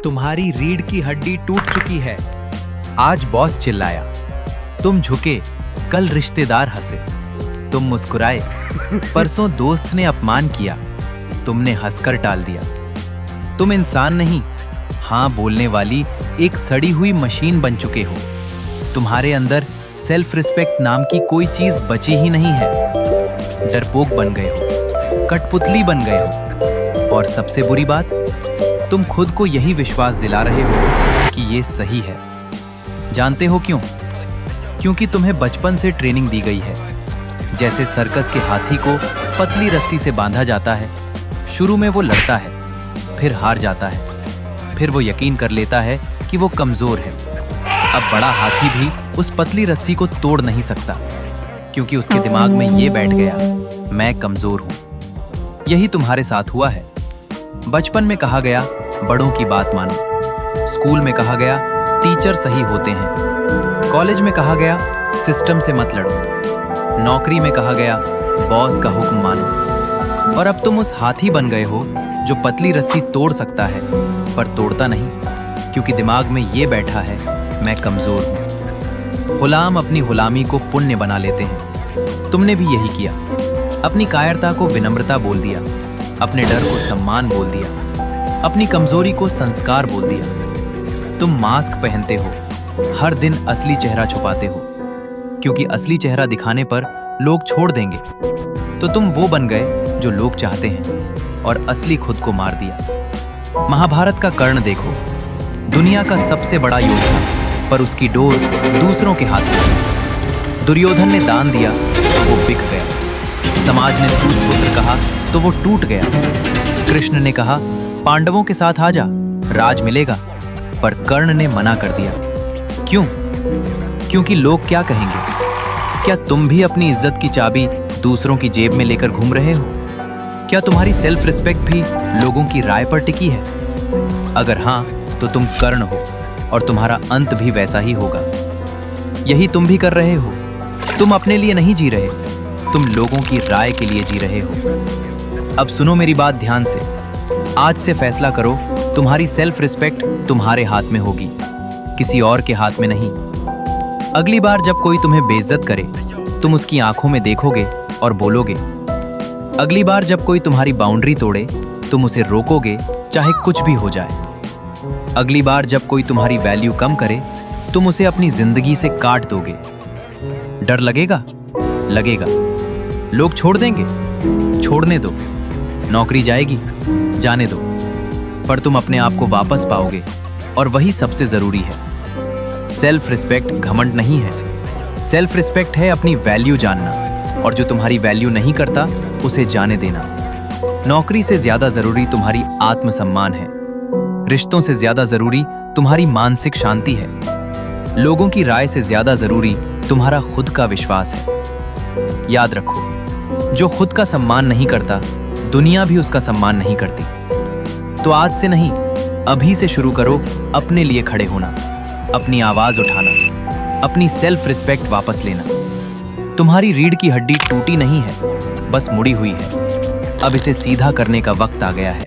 तुम्हारी रीढ़ की हड्डी टूट चुकी है। आज बॉस चिल्लाया, तुम झुके, कल रिश्तेदार हंसे, तुम मुस्कुराए, परसों दोस्त ने अपमान किया, तुमने हंसकर टाल दिया। तुम इंसान नहीं, हाँ बोलने वाली एक सड़ी हुई मशीन बन चुके हो। तुम्हारे अंदर सेल्फ रिस्पेक्ट नाम की कोई चीज बची ही नहीं है। डरपोक बन गए हो, कठपुतली बन गए हो, और सबसे बुरी बात, तुम खुद को यही विश्वास दिला रहे हो कि ये सही है। जानते हो क्यों? क्योंकि तुम्हें बचपन से ट्रेनिंग दी गई है। जैसे सर्कस के हाथी को पतली रस्सी से बांधा जाता है। शुरू में वो लड़ता है, फिर हार जाता है, फिर वो यकीन कर लेता है कि वो कमजोर है। अब बड़ा हाथी भी उस पतली रस्सी को तोड़ नहीं सकता, क्योंकि उसके दिमाग में ये बैठ गया, मैं कमजोर हूं। यही तुम्हारे साथ हुआ है। बचपन में कहा गया बड़ों की बात मानो, स्कूल में कहा गया टीचर सही होते हैं, कॉलेज में कहा गया सिस्टम से मत लड़ो, नौकरी में कहा गया बॉस का हुक्म मानो, और अब तुम उस हाथी बन गए हो जो पतली रस्सी तोड़ सकता है पर तोड़ता नहीं, क्योंकि दिमाग में ये बैठा है, मैं कमजोर हूं। गुलाम अपनी गुलामी को पुण्य बना लेते हैं। तुमने भी यही किया। अपनी कायरता को विनम्रता बोल दिया, अपने डर को सम्मान बोल दिया, अपनी कमजोरी को संस्कार बोल दिया। तुम मास्क पहनते हो, हर दिन असली चेहरा छुपाते हो, क्योंकि असली चेहरा दिखाने पर लोग छोड़ देंगे। तो तुम वो बन गए जो लोग चाहते हैं, और असली खुद को मार दिया। महाभारत का कर्ण देखो, दुनिया का सबसे बड़ा योद्धा, पर उसकी डोर दूसरों के हाथ में। दुर्योधन ने दान दिया तो वो बिक गया। समाज ने सूत पुत्र कहा तो वो टूट गया। कृष्ण ने कहा पांडवों के साथ आजा, राज मिलेगा, पर कर्ण ने मना कर दिया। क्यों? क्योंकि लोग क्या कहेंगे? क्या तुम भी अपनी इज्जत की चाबी दूसरों की जेब में लेकर घूम रहे हो? क्या तुम्हारी सेल्फ रिस्पेक्ट भी लोगों की राय पर टिकी है? अगर हाँ, तो तुम कर्ण हो, और तुम्हारा अंत भी वैसा ही होगा। यही तुम भी कर रहे हो। तुम अपने लिए नहीं जी रहे, तुम लोगों की राय के लिए जी रहे हो। अब सुनो मेरी बात ध्यान से। आज से फैसला करो, तुम्हारी सेल्फ रिस्पेक्ट तुम्हारे हाथ में होगी, किसी और के हाथ में नहीं। अगली बार जब कोई तुम्हें बेइज्जत करे, तुम उसकी आंखों में देखोगे और बोलोगे। अगली बार जब कोई तुम्हारी बाउंड्री तोड़े, तुम उसे रोकोगे, चाहे कुछ भी हो जाए। अगली बार जब कोई तुम्हारी वैल्यू कम करे, तुम उसे अपनी जिंदगी से काट दोगे। डर लगेगा? लगेगा। लोग छोड़ देंगे? छोड़ने दो। नौकरी जाएगी? जाने दो। पर तुम अपने आप को वापस पाओगे, और वही सबसे जरूरी है। सेल्फ रिस्पेक्ट घमंड नहीं है। सेल्फ रिस्पेक्ट है अपनी वैल्यू जानना, और जो तुम्हारी वैल्यू नहीं करता उसे जाने देना। नौकरी से ज्यादा जरूरी तुम्हारी आत्मसम्मान है। रिश्तों से ज्यादा जरूरी तुम्हारी मानसिक शांति है। लोगों की राय से ज्यादा जरूरी तुम्हारा खुद का विश्वास है। याद रखो, जो खुद का सम्मान नहीं करता, दुनिया भी उसका सम्मान नहीं करती। तो आज से नहीं, अभी से शुरू करो अपने लिए खड़े होना, अपनी आवाज उठाना, अपनी सेल्फ रिस्पेक्ट वापस लेना। तुम्हारी रीढ़ की हड्डी टूटी नहीं है, बस मुड़ी हुई है। अब इसे सीधा करने का वक्त आ गया है।